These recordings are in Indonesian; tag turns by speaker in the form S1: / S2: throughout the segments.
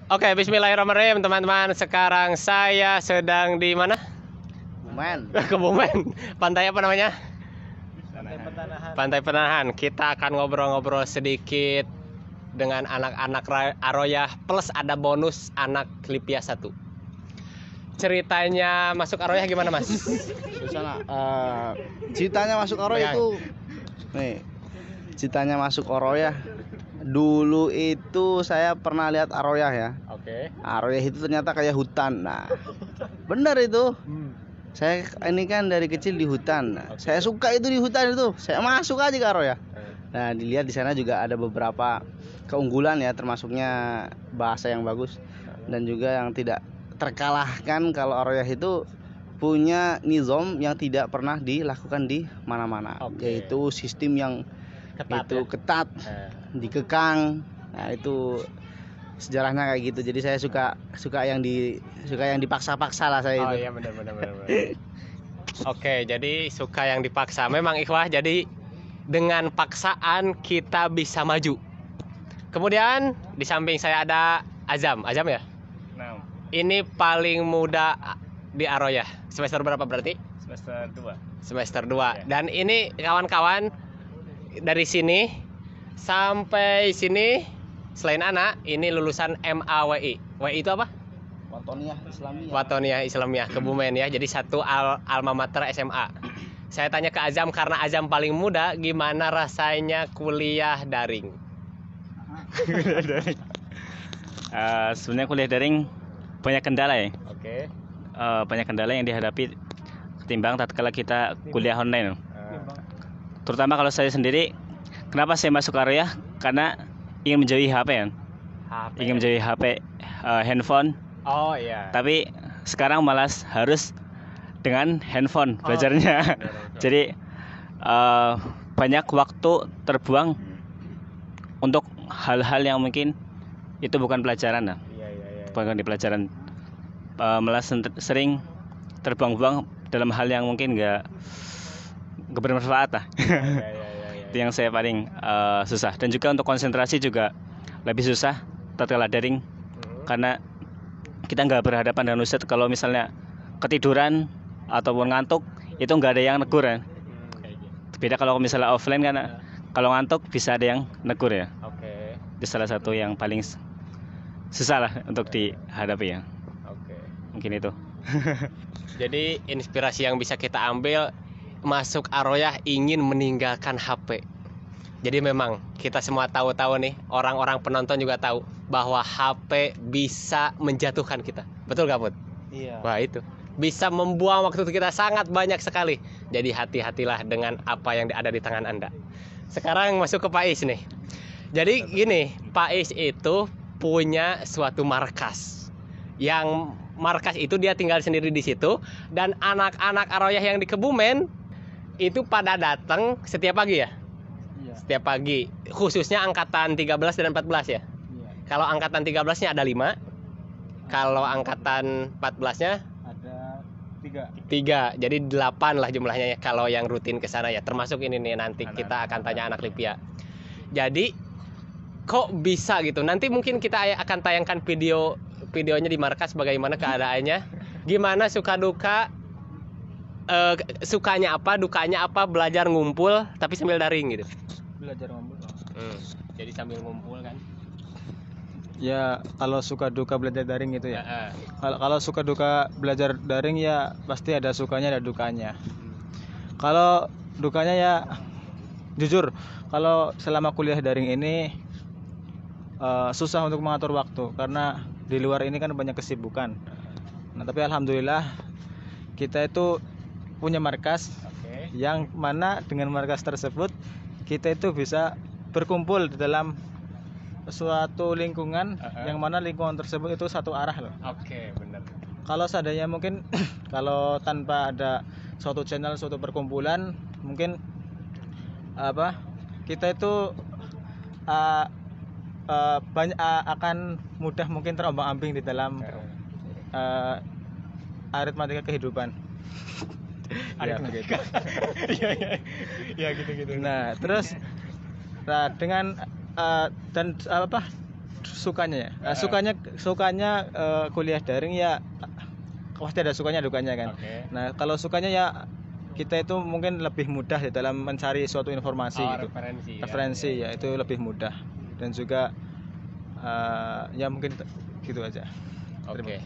S1: Oke, bismillahirrahmanirrahim teman-teman. Sekarang saya sedang di mana?
S2: Bumen.
S1: Kebumen. Pantai apa namanya?
S2: Panahan.
S1: Pantai Penahan. Kita akan ngobrol-ngobrol sedikit dengan anak-anak Aroyah plus ada bonus anak Lipia 1. Ceritanya masuk Aroyah gimana, Mas?
S2: Di sana ceritanya masuk Aroyah itu nih. Ceritanya masuk Aroyah. Dulu itu saya pernah lihat Aroyah ya.
S1: Oke.
S2: Aroyah itu ternyata kayak hutan. Nah, benar itu. Saya ini kan dari kecil di hutan. Nah, saya suka itu di hutan itu. Saya masuk aja ke Aroyah. Nah, dilihat di sana juga ada beberapa keunggulan ya, termasuknya bahasa yang bagus dan juga yang tidak terkalahkan. Kalau Aroyah itu punya nizam yang tidak pernah dilakukan di mana-mana, yaitu sistem yang ketat, dikekang. Nah, itu sejarahnya kayak gitu. Jadi saya suka yang dipaksa-paksa lah saya itu.
S1: Oh iya, benar. Oke, jadi suka yang dipaksa. Memang ikhwah, jadi dengan paksaan kita bisa maju. Kemudian di samping saya ada Azam ya.
S3: Nah,
S1: Ini paling muda di Aroyah. Semester berapa berarti?
S3: semester 2.
S1: Semester 2. Dan ini kawan-kawan dari sini sampai sini selain anak, ini lulusan MAWI. WI itu apa? Watonia Islamiyah Kebumen ya. Jadi satu alma mater SMA. Saya tanya ke Azam karena Azam paling muda, gimana rasanya kuliah daring?
S3: Sebenarnya kuliah daring banyak kendala ya.
S1: Oke.
S3: Banyak kendala yang dihadapi ketimbang tatkala kita kuliah online. Terutama kalau saya sendiri, kenapa saya masuk Aroyah? Karena ingin menjauhi HP kan. Ingin menjauhi HP, handphone.
S1: Oh iya.
S3: Tapi sekarang malas harus dengan handphone belajarnya. Jadi banyak waktu terbuang untuk hal-hal yang mungkin itu bukan pelajaran lah.
S1: Iya.
S3: Bukan di pelajaran. Malah sering terbuang-buang dalam hal yang mungkin nggak bermanfaat lah.
S1: Iya.
S3: Itu yang saya paling susah. Dan juga untuk konsentrasi juga lebih susah tatkala daring, karena kita nggak berhadapan dengan ustadz. Kalau misalnya ketiduran ataupun ngantuk, itu nggak ada yang negur kan. Beda kalau misalnya offline kan, kalau ngantuk bisa ada yang negur ya.
S1: Oke.
S3: Itu salah satu yang paling susah lah untuk dihadapi ya.
S1: Oke.
S3: Mungkin itu.
S1: Jadi inspirasi yang bisa kita ambil, masuk Aroyah ingin meninggalkan HP. Jadi memang kita semua tahu nih, orang-orang penonton juga tahu bahwa HP bisa menjatuhkan kita. Betul gak, Put?
S2: Iya.
S1: Wah, itu bisa membuang waktu kita sangat banyak sekali. Jadi hati-hatilah dengan apa yang ada di tangan Anda. Sekarang masuk ke Pak Is nih. Jadi gini, Pak Is itu punya suatu markas. Yang markas itu dia tinggal sendiri di situ, dan anak-anak Aroyah yang di Kebumen itu pada datang setiap pagi ya?
S2: Iya.
S1: Setiap pagi, khususnya angkatan 13 dan 14 ya?
S2: Iya.
S1: Kalau angkatan 13-nya ada 5, kalau angkatan 14-nya
S2: Ada
S1: 3, jadi 8 lah jumlahnya ya, kalau yang rutin ke sana ya. Termasuk ini nih, nanti kita akan tanya anak Lipia. Jadi kok bisa gitu? Nanti mungkin kita akan tayangkan videonya di markas bagaimana keadaannya, gimana suka duka, sukanya apa, dukanya apa, belajar ngumpul tapi sambil daring gitu.
S2: belajar ngomong.
S1: Jadi sambil ngumpul kan.
S4: Ya, kalau suka duka belajar daring gitu ya. Kalau suka duka belajar daring ya pasti ada sukanya ada dukanya. Kalau dukanya ya jujur, kalau selama kuliah daring ini susah untuk mengatur waktu karena di luar ini kan banyak kesibukan. Nah, tapi alhamdulillah kita itu punya markas yang mana dengan markas tersebut kita itu bisa berkumpul di dalam suatu lingkungan yang mana lingkungan tersebut itu satu arah loh.
S1: Oke, benar.
S4: Kalau seandainya mungkin kalau tanpa ada suatu channel, suatu perkumpulan, mungkin kita itu banyak akan mudah mungkin terombang-ambing di dalam aritmatika kehidupan.
S1: Aritmatika. Ya gitu.
S4: Nah, terus dengan dan sukanya ya. Sukanya kuliah daring ya pasti ada sukanya dukanya kan.
S1: Oke.
S4: Nah, kalau sukanya ya kita itu mungkin lebih mudah di dalam mencari suatu informasi gitu.
S1: Referensi
S4: Ya itu lebih mudah dan juga ya mungkin gitu aja.
S1: Oke.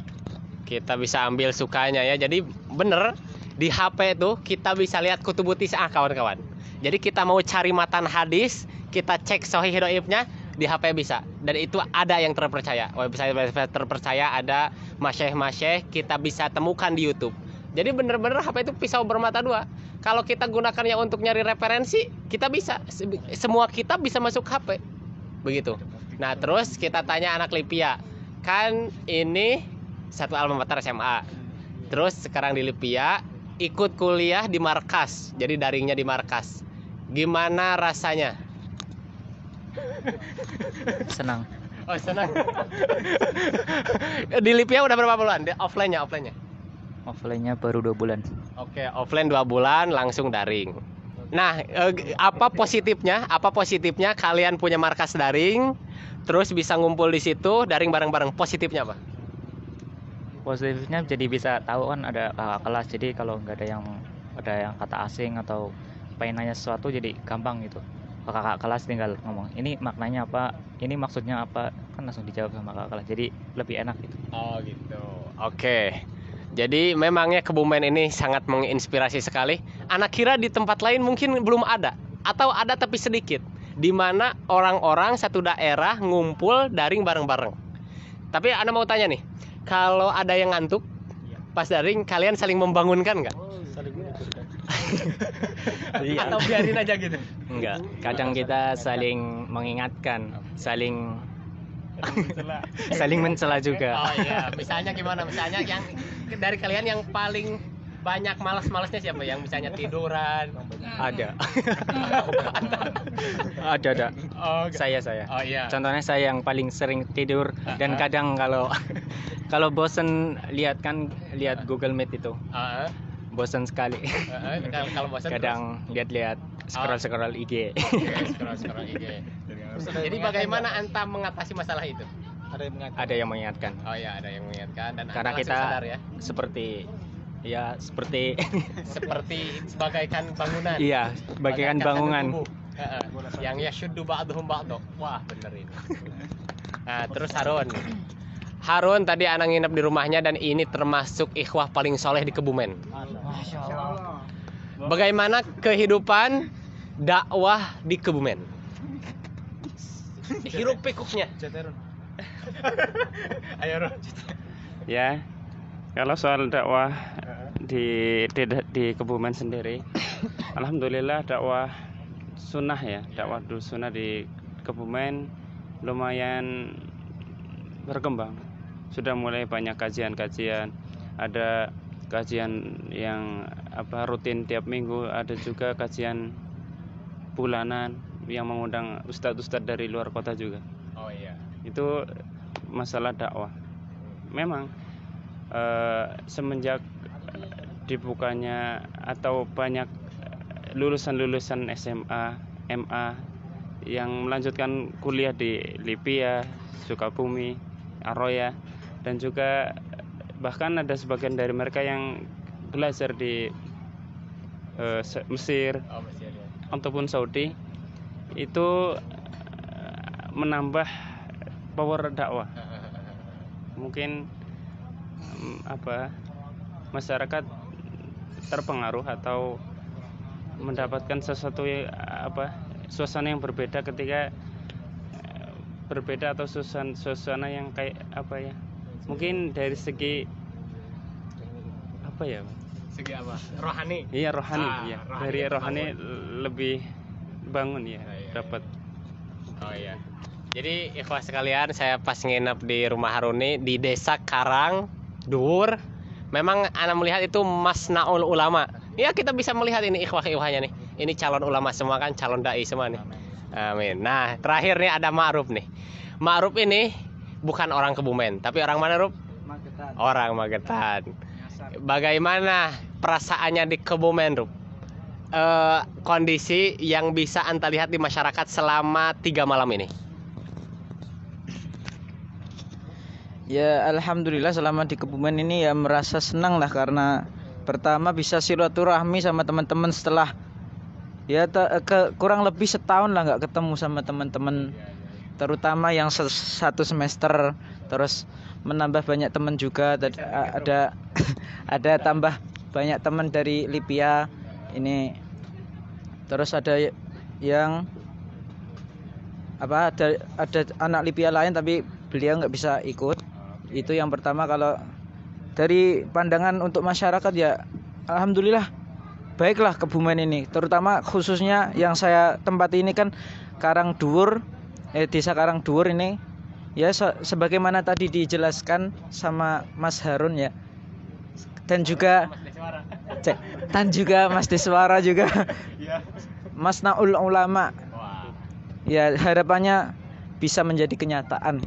S1: Kita bisa ambil sukanya ya. Jadi bener di HP itu kita bisa lihat kutubutis kawan-kawan. Jadi kita mau cari matan hadis, kita cek sahih dhaifnya di HP bisa. Dan itu ada yang terpercaya. Website terpercaya ada masyayikh kita bisa temukan di YouTube. Jadi bener-bener HP itu pisau bermata dua. Kalau kita gunakannya untuk nyari referensi, kita bisa. Semua kita bisa masuk HP. Begitu. Nah terus kita tanya anak Lipia. Kan ini satu alma mater SMA. Terus sekarang di Lipia ikut kuliah di markas. Jadi daringnya di markas. Gimana rasanya?
S3: Senang.
S1: Oh senang. Di Lipia udah berapa bulan? Offline-nya?
S3: Offline-nya baru 2 bulan.
S1: Oke, offline 2 bulan langsung daring. Nah, apa positifnya? Apa positifnya kalian punya markas daring, terus bisa ngumpul di situ daring bareng-bareng? Positifnya apa?
S3: Positifnya jadi bisa tahu kan ada kakak kelas, jadi kalau nggak ada yang kata asing atau pengen nanya sesuatu jadi gampang gitu. Kakak kelas tinggal ngomong ini maknanya apa, ini maksudnya apa, kan langsung dijawab sama kakak kelas, jadi lebih enak gitu.
S1: Oh gitu. Oke. Jadi memangnya Kebumen ini sangat menginspirasi sekali. Anak kira di tempat lain mungkin belum ada, atau ada tapi sedikit, di mana orang-orang satu daerah ngumpul daring bareng-bareng. Tapi Anda mau tanya nih, kalau ada yang ngantuk pas daring, kalian saling membangunkan nggak? Atau biarin aja gitu?
S3: Enggak, kadang kita saling mengingatkan, saling mencela juga.
S1: Oh iya, misalnya gimana? Misalnya yang dari kalian yang paling banyak malas-malasnya siapa? Yang misalnya tiduran?
S3: Ada. Ada.
S1: Oh,
S3: Saya.
S1: Oh iya.
S3: Contohnya saya yang paling sering tidur dan kadang kalau bosen lihat Google Meet itu. Bosan sekali.
S1: Kalau bosan
S3: Kadang lihat-lihat scroll IG.
S1: scroll IG. Jadi bagaimana Anta mengatasi masalah itu?
S3: Ada yang mengingatkan.
S1: Oh iya, ada yang mengingatkan dan
S3: Karena
S1: Anta
S3: kita
S1: langsung sadar ya.
S3: seperti
S1: Seperti bagaikan bangunan.
S3: iya, bagaikan bangunan.
S1: tubuh. Yang yashuddu ba'duhum ba'du. Wah, bener ini. Nah, terus Harun tadi anak nginep di rumahnya dan ini termasuk ikhwah paling soleh di Kebumen. Bagaimana kehidupan dakwah di Kebumen? Hiruk pikuknya. Ayo Ron.
S5: Ya, kalau soal dakwah di Kebumen sendiri, alhamdulillah dakwah sunnah ya, dakwah sunnah di Kebumen lumayan berkembang. Sudah mulai banyak kajian-kajian, ada kajian yang rutin tiap minggu, ada juga kajian bulanan yang mengundang ustadz-ustadz dari luar kota juga.
S1: Oh iya.
S5: Itu masalah dakwah. Memang semenjak dibukanya atau banyak lulusan-lulusan SMA, MA yang melanjutkan kuliah di Lipia, Sukabumi, Aroya, dan juga bahkan ada sebagian dari mereka yang belajar di Mesir ataupun Saudi, itu menambah power dakwah. Mungkin masyarakat terpengaruh atau mendapatkan sesuatu suasana yang berbeda ketika berbeda atau suasana yang kayak mungkin dari segi
S1: Segi apa? Rohani.
S5: Iya, rohani.
S1: Rohani
S5: Dari rohani
S1: terbangun.
S5: lebih bangun ya,
S1: Iya.
S5: dapat.
S1: Oh iya. Jadi ikhwah sekalian, saya pas nginep di rumah Haruni di Desa Karang Dur. Memang ana melihat itu masnaul ulama. Ya, kita bisa melihat ini ikhwah-ikhwahnya nih. Ini calon ulama semua kan, calon dai semua nih. Amin. Nah, terakhir nih ada Ma'ruf nih. Ma'ruf ini bukan orang Kebumen, tapi orang mana, Rup?
S4: Magetan.
S1: Orang Magetan. Bagaimana perasaannya di Kebumen, Rup? Kondisi yang bisa Anta lihat di masyarakat selama 3 malam ini.
S6: Ya alhamdulillah selama di Kebumen ini ya merasa senang lah, karena pertama bisa silaturahmi sama teman-teman setelah ya kurang lebih setahun lah nggak ketemu sama teman-teman, terutama yang satu semester. Terus menambah banyak teman juga, ada ada tambah banyak teman dari Libya ini. Terus ada yang ada anak Libya lain tapi beliau nggak bisa ikut. Itu yang pertama. Kalau dari pandangan untuk masyarakat ya alhamdulillah baiklah Kebumen ini, terutama khususnya yang saya tempati ini kan Karangduwur, desa Karangduwur ini ya, sebagaimana tadi dijelaskan sama Mas Harun ya, dan juga Mas Deswara juga Mas Naul Ulama ya, harapannya bisa menjadi kenyataan,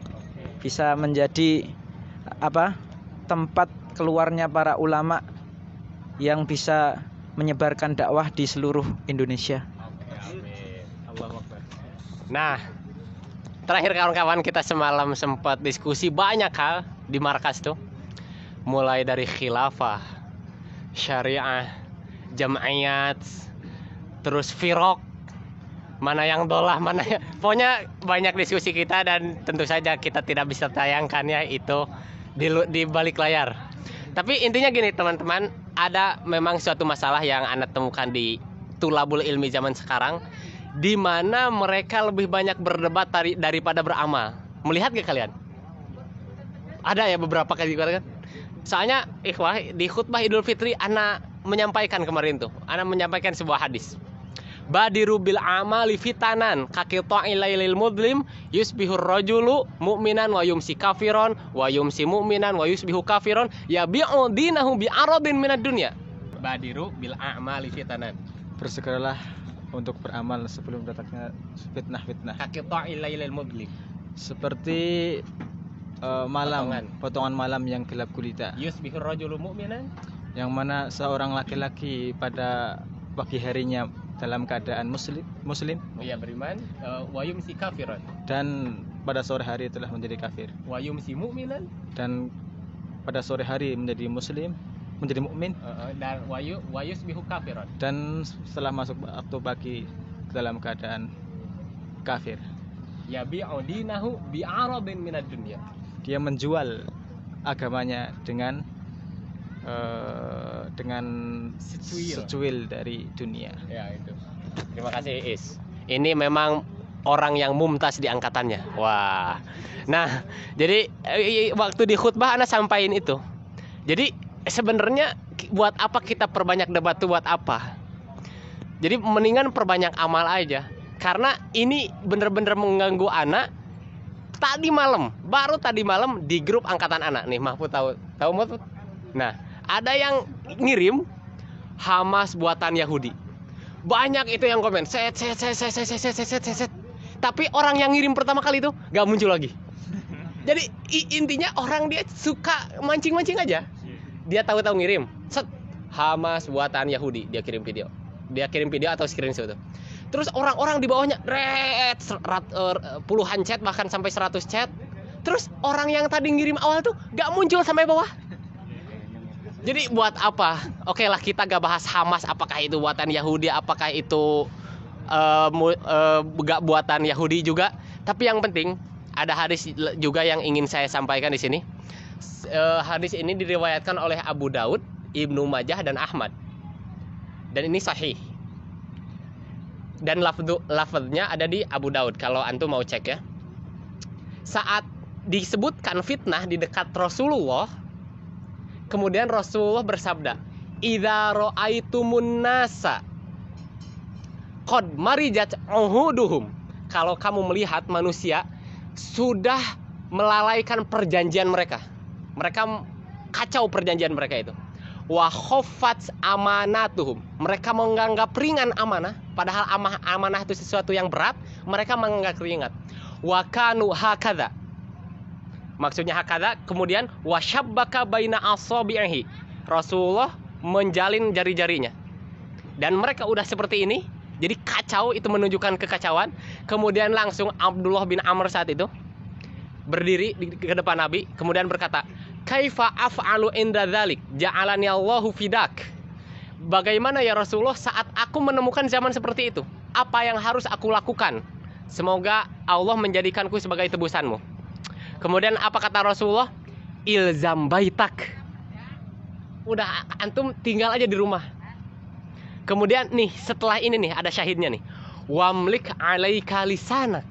S6: bisa menjadi tempat keluarnya para ulama yang bisa menyebarkan dakwah di seluruh Indonesia.
S1: Nah, terakhir kawan-kawan, kita semalam sempat diskusi banyak hal di markas tuh, mulai dari khilafah, syariah, jam'iyat, terus firaq, mana yang dolah, mana yang... Pokoknya banyak diskusi kita, dan tentu saja kita tidak bisa tayangkan ya itu di balik layar. Tapi intinya gini teman-teman, ada memang suatu masalah yang Anda temukan di tulabul ilmi zaman sekarang, di mana mereka lebih banyak berdebat daripada beramal. Melihat gak kalian? Ada ya beberapa kali kan? Soalnya ikhwah, di khutbah Idul Fitri Ana menyampaikan kemarin tuh, Ana menyampaikan sebuah hadis. Badiru bil amali fitanan kaqita'il lailil mudlim yusbihur rajulu mu'minan wa yumsi kafiron wa yumsi mu'minan wa yusbihu kafiron yabi'u dinahu bi aradin minad dunya. Badiru bil amali fitanan.
S4: Bersegeralah untuk beramal sebelum datangnya fitnah-fitnah.
S1: Kaqita'il lailil mudlim.
S4: Seperti potongan malam yang gelap gulita.
S1: Yusbihur rajulu mu'minan,
S4: yang mana seorang laki-laki pada pagi harinya dalam keadaan muslim
S1: ya beriman, wa yumsi kafiran,
S4: dan pada sore hari telah menjadi kafir,
S1: wa yumsi mu'minan,
S4: dan pada sore hari menjadi muslim, menjadi mukmin,
S1: dan wa yusbihu kafiran,
S4: dan setelah masuk waktu pagi dalam keadaan kafir.
S1: Ya bi'udinahu bi'aradin minad dunya.
S4: Dia menjual agamanya dengan secuil dari dunia.
S1: Ya itu. Terima kasih Is. Ini memang orang yang mumtaz di angkatannya. Wah. Nah, jadi waktu di khutbah Ana sampaikan itu. Jadi sebenarnya buat apa kita perbanyak debat tuh, buat apa? Jadi mendingan perbanyak amal aja. Karena ini bener-bener mengganggu Ana. Baru tadi malam di grup angkatan Ana nih, Mahfud tahu Mahfud? Nah, ada yang ngirim Hamas buatan Yahudi. Banyak itu yang komen set. Tapi orang yang ngirim pertama kali itu gak muncul lagi. Jadi intinya orang dia suka mancing-mancing aja. Dia tahu-tahu ngirim set Hamas buatan Yahudi, dia kirim video atau screenshot itu. Terus orang-orang di bawahnya puluhan chat, bahkan sampai 100 chat. Terus orang yang tadi ngirim awal tuh gak muncul sampai bawah. Jadi buat apa? Oke lah, kita gak bahas Hamas, apakah itu buatan Yahudi, apakah itu gak buatan Yahudi juga. Tapi yang penting ada hadis juga yang ingin saya sampaikan di sini. Hadis ini diriwayatkan oleh Abu Daud, Ibnu Majah, dan Ahmad. Dan ini sahih. Dan lafadznya ada di Abu Daud, kalau antum mau cek ya. Saat disebutkan fitnah di dekat Rasulullah, kemudian Rasulullah bersabda, "Idza ra'aitumun nasa qad marijat uhuduhum." Kalau kamu melihat manusia sudah melalaikan perjanjian mereka. Mereka kacau perjanjian mereka itu. Wa khaffat amanatuhum. Mereka menganggap ringan amanah, padahal amanah itu sesuatu yang berat, mereka menganggap ringan. Wa kanu hakadza. Maksudnya hakadza, kemudian wasyabbaka baina asabihi. Rasulullah menjalin jari-jarinya. Dan mereka udah seperti ini, jadi kacau, itu menunjukkan kekacauan. Kemudian langsung Abdullah bin Amr saat itu berdiri ke depan Nabi, kemudian berkata, "Kaifa af'alu inda dzalik? Ja'alani Allahu fidak." Bagaimana ya Rasulullah saat aku menemukan zaman seperti itu? Apa yang harus aku lakukan? Semoga Allah menjadikanku sebagai tebusanmu. Kemudian apa kata Rasulullah? Ilzam baitak. Udah antum tinggal aja di rumah. Kemudian nih setelah ini nih ada syahidnya nih. Wamlik alaika lisanak.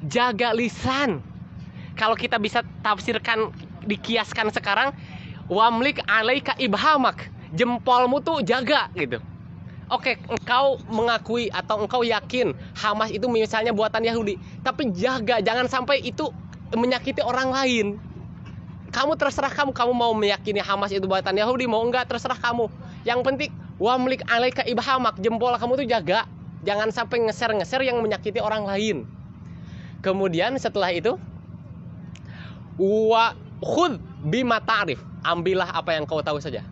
S1: Jaga lisan. Kalau kita bisa tafsirkan, dikiaskan sekarang, wamlik alaika ibhamak. Jempolmu tuh jaga gitu. Oke, engkau mengakui atau engkau yakin Hamas itu misalnya buatan Yahudi, tapi jaga jangan sampai itu menyakiti orang lain. Kamu terserah kamu mau meyakini Hamas itu buatan Yahudi, mau enggak terserah kamu. Yang penting wamlik alaika ibhamak, jempol kamu tuh jaga, jangan sampai ngeser-ngeser yang menyakiti orang lain. Kemudian setelah itu wa khudh bima ta'rif, ambillah apa yang kau tahu saja.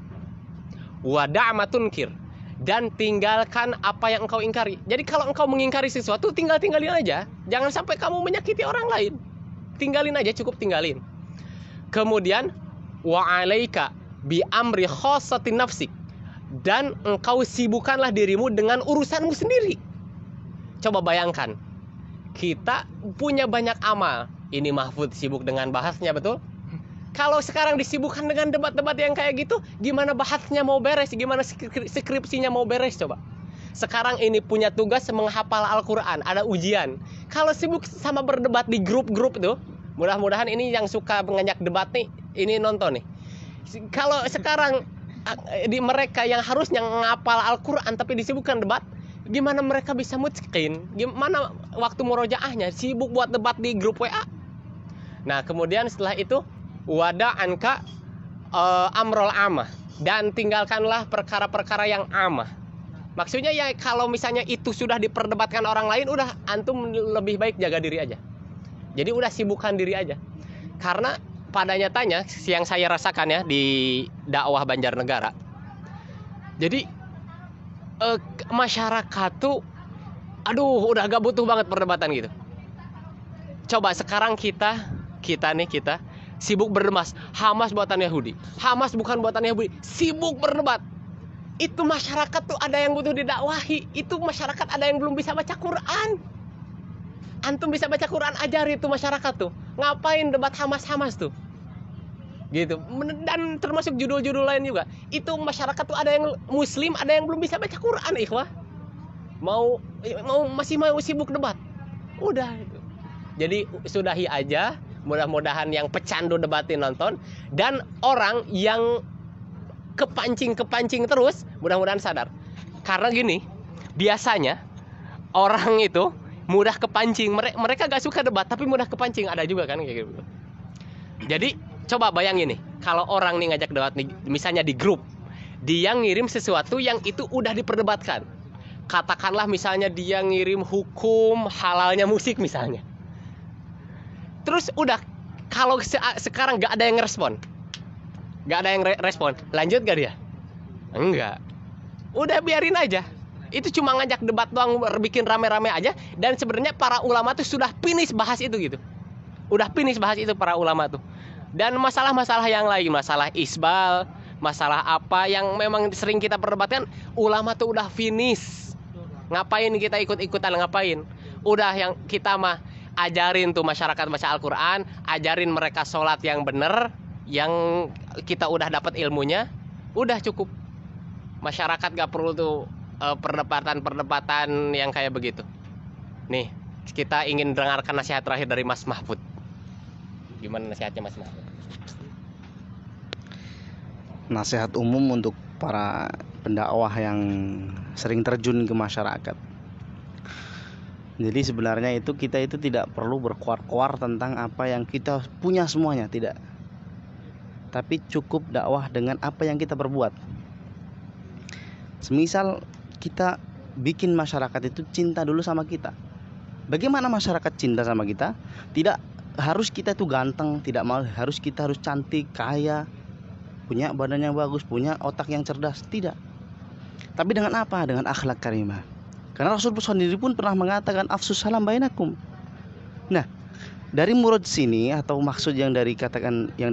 S1: Wa da'ma tunkir, dan tinggalkan apa yang engkau ingkari. Jadi kalau engkau mengingkari sesuatu, tinggalin aja. Jangan sampai kamu menyakiti orang lain. Tinggalin aja, cukup tinggalin. Kemudian wa alaika bi amri khossatin nafsik, dan engkau sibukkanlah dirimu dengan urusanmu sendiri. Coba bayangkan, kita punya banyak amal. Ini Mahfud sibuk dengan bahasnya, betul? Kalau sekarang disibukkan dengan debat-debat yang kayak gitu, gimana bahasnya mau beres? Gimana skripsinya mau beres coba? Sekarang ini punya tugas menghafal Al-Quran, ada ujian. Kalau sibuk sama berdebat di grup-grup tuh, mudah-mudahan ini yang suka mengajak debat nih, ini nonton nih. Kalau sekarang di mereka yang harusnya menghafal Al-Quran tapi disibukkan debat, gimana mereka bisa mutqin? Gimana waktu murojaahnya? Sibuk buat debat di grup WA. Nah, kemudian setelah itu wada anka amrol amah, dan tinggalkanlah perkara-perkara yang amah. Maksudnya ya kalau misalnya itu sudah diperdebatkan orang lain, udah antum lebih baik jaga diri aja. Jadi udah sibukkan diri aja. Karena pada nyatanya yang saya rasakan ya di dakwah Banjarnegara, jadi masyarakat tuh udah gak butuh banget perdebatan gitu. Coba sekarang kita sibuk berdebat, Hamas buatan Yahudi, Hamas bukan buatan Yahudi, sibuk berdebat. Itu masyarakat tuh ada yang butuh didakwahi. Itu masyarakat ada yang belum bisa baca Quran. Antum bisa baca Quran, ajari itu masyarakat tuh. Ngapain debat Hamas tuh? Gitu. Dan termasuk judul-judul lain juga. Itu masyarakat tuh ada yang muslim, ada yang belum bisa baca Quran, ikhwah. Masih mau sibuk debat. Udah itu. Jadi sudahi aja. Mudah-mudahan yang pecandu debatin nonton, dan orang yang kepancing terus mudah-mudahan sadar. Karena gini, biasanya orang itu mudah kepancing. Mereka gak suka debat tapi mudah kepancing, ada juga kan kayak gitu. Jadi coba bayangin nih, kalau orang nih ngajak debat nih, misalnya di grup, dia ngirim sesuatu yang itu udah diperdebatkan. Katakanlah misalnya dia ngirim hukum halalnya musik misalnya. Terus udah, kalau sekarang gak ada yang respon, lanjut gak dia? Enggak. Udah biarin aja. Itu cuma ngajak debat doang, bikin rame-rame aja. Dan sebenarnya para ulama tuh sudah finish bahas itu gitu. Udah finish bahas itu para ulama tuh. Dan masalah-masalah yang lain, masalah isbal, masalah apa yang memang sering kita perdebatkan, ulama tuh udah finish. Ngapain kita ikut-ikutan, ngapain? Udah yang kita mah ajarin tuh masyarakat baca Al-Quran, ajarin mereka sholat yang bener, yang kita udah dapat ilmunya, udah cukup. Masyarakat gak perlu tuh perdebatan yang kayak begitu. Nih, kita ingin dengarkan nasihat terakhir dari Mas Mahfud. Gimana nasihatnya Mas Mahfud?
S2: Nasihat umum untuk para pendakwah yang sering terjun ke masyarakat. Jadi sebenarnya kita itu tidak perlu berkuar-kuar tentang apa yang kita punya semuanya, tidak. Tapi cukup dakwah dengan apa yang kita perbuat. Semisal kita bikin masyarakat itu cinta dulu sama kita. Bagaimana masyarakat cinta sama kita? Tidak harus kita itu ganteng, tidak harus kita harus cantik, kaya, punya badan yang bagus, punya otak yang cerdas, tidak. Tapi dengan apa? Dengan akhlak karimah. Karena Rasulullah sendiri pun pernah mengatakan afsus salam bainakum. Nah, Dari murad sini atau maksud yang dari katakan yang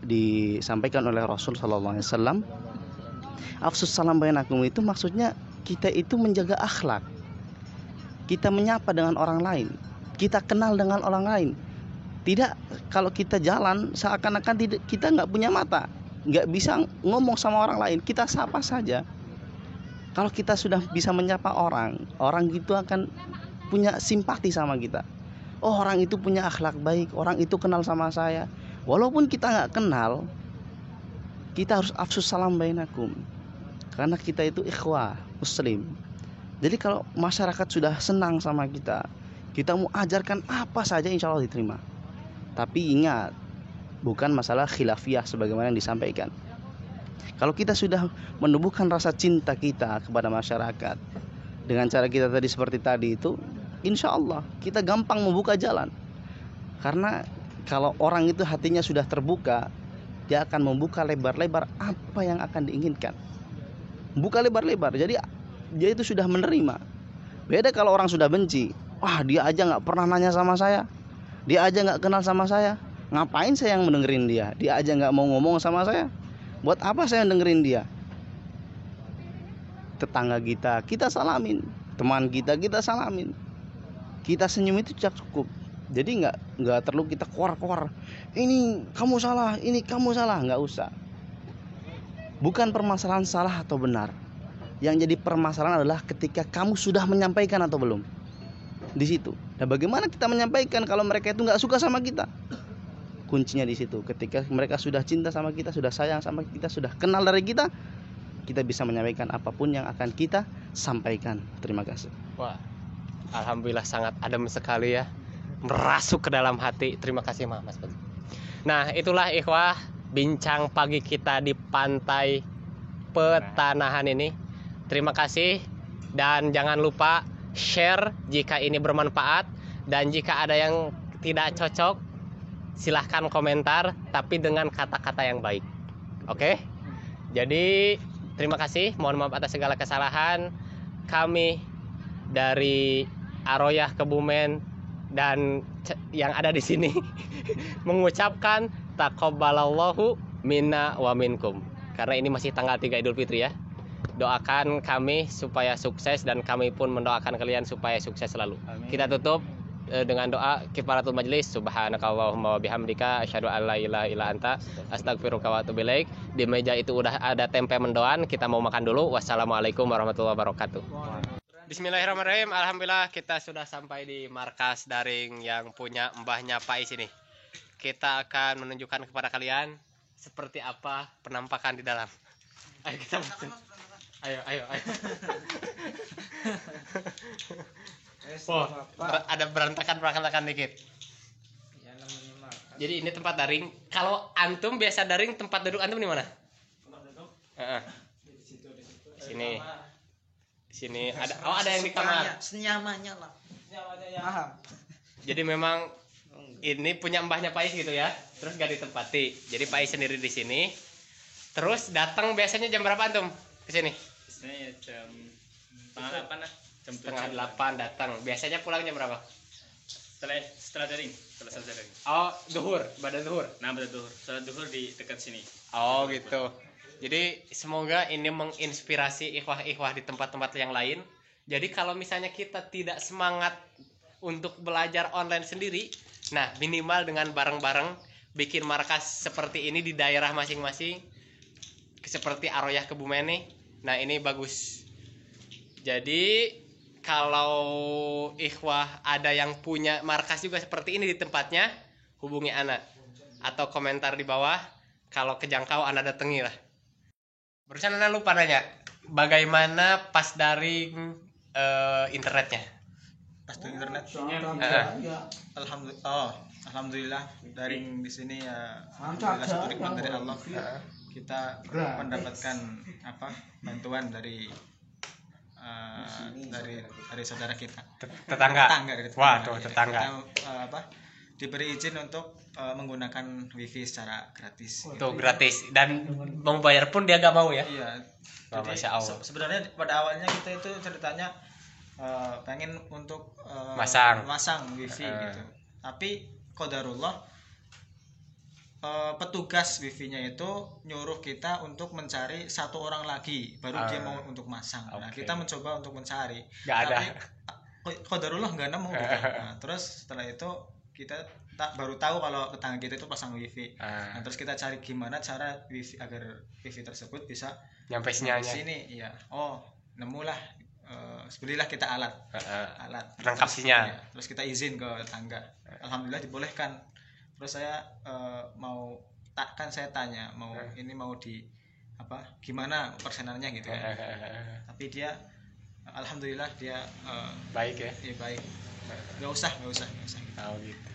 S2: disampaikan oleh Rasul sallallahu alaihi wasallam, afsus salam bainakum itu maksudnya kita itu menjaga akhlak. Kita menyapa dengan orang lain, kita kenal dengan orang lain. Tidak kalau kita jalan seakan-akan kita nggak punya mata, nggak bisa ngomong sama orang lain, kita sapa saja. Kalau kita sudah bisa menyapa orang itu akan punya simpati sama kita. Oh, orang itu punya akhlak baik, orang itu kenal sama saya. Walaupun kita nggak kenal, kita harus afsus salam bainakum, karena kita itu ikhwah muslim. Jadi kalau masyarakat sudah senang sama kita mau ajarkan apa saja insya Allah diterima. Tapi ingat, bukan masalah khilafiyah sebagaimana yang disampaikan. Kalau kita sudah menumbuhkan rasa cinta kita kepada masyarakat dengan cara kita tadi seperti tadi itu, insya Allah kita gampang membuka jalan. Karena kalau orang itu hatinya sudah terbuka, dia akan membuka lebar-lebar apa yang akan diinginkan. Buka lebar-lebar, jadi dia itu sudah menerima. Beda kalau orang sudah benci, wah dia aja gak pernah nanya sama saya, dia aja gak kenal sama saya, ngapain saya yang mendengerin dia, dia aja gak mau ngomong sama saya, buat apa saya dengerin dia. Tetangga kita salamin, teman kita salamin, kita senyum itu cukup. Jadi nggak perlu kita keluar ini kamu salah, nggak usah. Bukan permasalahan salah atau benar, yang jadi permasalahan adalah ketika kamu sudah menyampaikan atau belum. Di situ. Dan bagaimana kita menyampaikan kalau mereka itu nggak suka sama kita? Kuncinya di situ. Ketika mereka sudah cinta sama kita, sudah sayang sama kita, sudah kenal dari kita bisa menyampaikan apapun yang akan kita sampaikan. Terima kasih.
S1: Wah, alhamdulillah sangat adem sekali ya, merasuk ke dalam hati. Terima kasih Mas Badri. Nah, itulah ikhwah bincang pagi kita di Pantai Petanahan ini. Terima kasih, dan jangan lupa share jika ini bermanfaat, dan jika ada yang tidak cocok silahkan komentar, tapi dengan kata-kata yang baik. Oke? Jadi terima kasih, mohon maaf atas segala kesalahan. Kami dari Aroyah Kebumen dan yang ada di sini mengucapkan taqabbalallahu minna wa minkum. Karena ini masih tanggal 3 Idul Fitri ya. Doakan kami supaya sukses, dan kami pun mendoakan kalian supaya sukses selalu. Amin. Kita tutup dengan doa kifaratul majlis. Subhanakallahumma wa bihamdika asyhadu an la ilaha illa anta astaghfiruka wa atubu ilaik. Di meja itu udah ada tempe mendoan. Kita mau makan dulu. Wassalamualaikum warahmatullahi wabarakatuh. Bismillahirrahmanirrahim. Alhamdulillah kita sudah sampai di markas daring yang punya mbahnya Pak Is ini. Kita akan menunjukkan kepada kalian seperti apa penampakan di dalam. Ayo kita masuk. Ayo. Oh, ada berantakan dikit. Jadi ini tempat daring. Kalau antum biasa daring, tempat duduk antum di mana? Tempat duduk? Di sini ada yang di kamar.
S6: Senyamannya lah. Ya.
S1: Jadi memang ini punya mbahnya Pak Is gitu ya. Terus gak ditempati. Jadi Pak Is sendiri di sini. Terus datang biasanya jam berapa antum ke sini?
S3: Biasanya jam setengah 8 lah. Jam
S1: setengah 8 datang. Biasanya pulang jam berapa?
S3: Setelah daring, selesai daring.
S1: Oh, zuhur, pada zuhur.
S3: Nah, pada zuhur. Salat zuhur di dekat sini.
S1: Oh, gitu. Jadi semoga ini menginspirasi ikhwah-ikhwah di tempat-tempat yang lain. Jadi kalau misalnya kita tidak semangat untuk belajar online sendiri, nah minimal dengan bareng-bareng bikin markas seperti ini di daerah masing-masing, seperti Aroyah Kebumen nih. Nah ini bagus. Jadi kalau ikhwah ada yang punya markas juga seperti ini di tempatnya, hubungi Ana atau komentar di bawah. Kalau kejangkau Ana datangi lah. Barusan Ana lupa nanya, bagaimana pas daring internetnya?
S4: Pas daring internet. Alhamdulillah daring di sini ya. Alhamdulillah satu nikmat dari Allah. Kita mendapatkan bantuan dari saudara kita, tetangga.
S1: Wah, tuh tetangga.
S4: Kita, diberi izin untuk menggunakan wifi secara gratis.
S1: Tuh gratis, dan mau bayar pun dia gak mau ya?
S4: Iya.
S1: Oh,
S4: jadi sebenarnya pada awalnya kita itu ceritanya pengen untuk masang wifi gitu. Tapi qadarullah petugas wifi-nya itu nyuruh kita untuk mencari satu orang lagi baru dia mau untuk masang. Nah, kita mencoba untuk mencari.
S1: Nggak ada.
S4: Tapi qadarullah nggak nemu gitu. Nah, terus setelah itu kita baru tahu kalau tetangga kita itu pasang wifi. Nah, terus kita cari gimana cara wifi agar wifi tersebut bisa
S1: nyampe
S4: di sini. Iya. Oh, nemulah. Belilah kita alat
S1: lengkap sinyal.
S4: Ya, terus kita izin ke tetangga. Alhamdulillah dibolehkan. Terus saya saya tanya ini mau di gimana persenannya gitu kan. Tapi dia alhamdulillah dia
S1: baik ya.
S4: Iya baik. Nggak usah.
S1: Oh gitu.